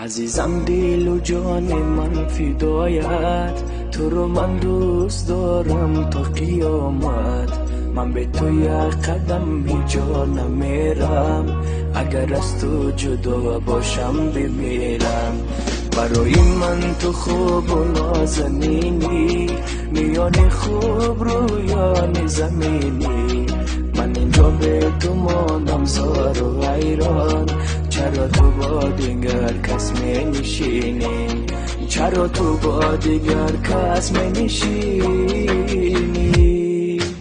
عزیزم دل و جان من فدایت، تو رو من دوست دارم تا قیامت. من به تو یک قدم هیچ نمیرم، اگر از تو جدا باشم بمیرم. برای من تو خوب و نازنینی، میان خوب رویان زمینی. من اینجا به تو ماندم زار و حیران، چرا تو با دیگر کس می نشینی؟ چرا تو با دیگر کس می نشینی؟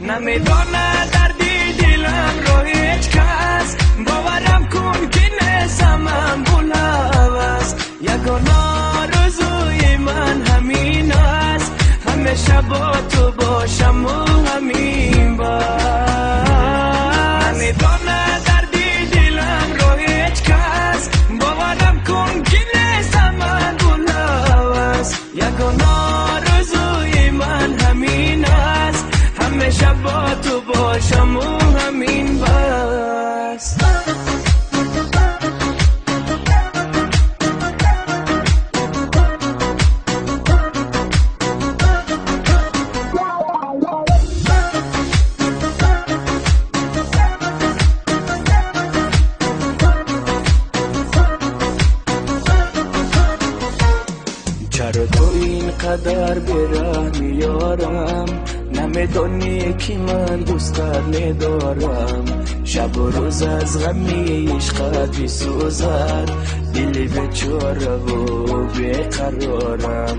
نمیدانه دردی دلم رو هیچ کس، باورم کن که نیستم من بلوز. یگانه آرزوی من همین است، همیشه با تو باشم و همین بس. نمیدانه دردی دلم رو هیچ کس، باورم کن که نیستم من بلوز. یگانه آرزوی من همین است، همیشه با تو باشم و همین بس. چرا تو اینقدر بی‌رحم میارم؟ نمیدانی که من دوستت ندارم. شب و روز از غمی عشقت میسوزد، دل بیچاره و بیقرارم.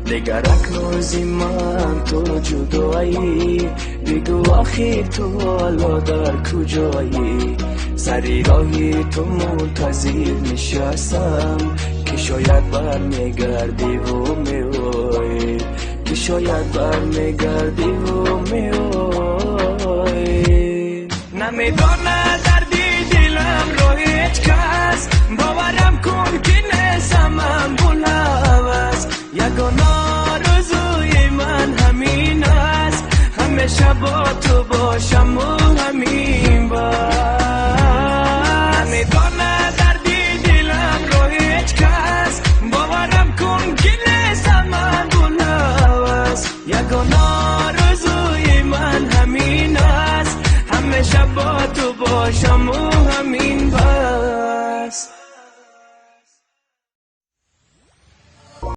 دیگر اکنون من تو جدایی، بگو آخر تو حالا در کجایی؟ سری راهی تو منتظر نشستم، که شاید برمیگردی و میای، که شاید برمیگردی و میای. نمیدانه دردی دلم رو هیچ کس، باورم کن که نیستم من بلوز. یگانه آرزوی من همین است، همیشه با تو باشم و همین بس. نمیدانه دردی دلم رو هیچ کس، باورم کن که نیستم من بلوز. یگانه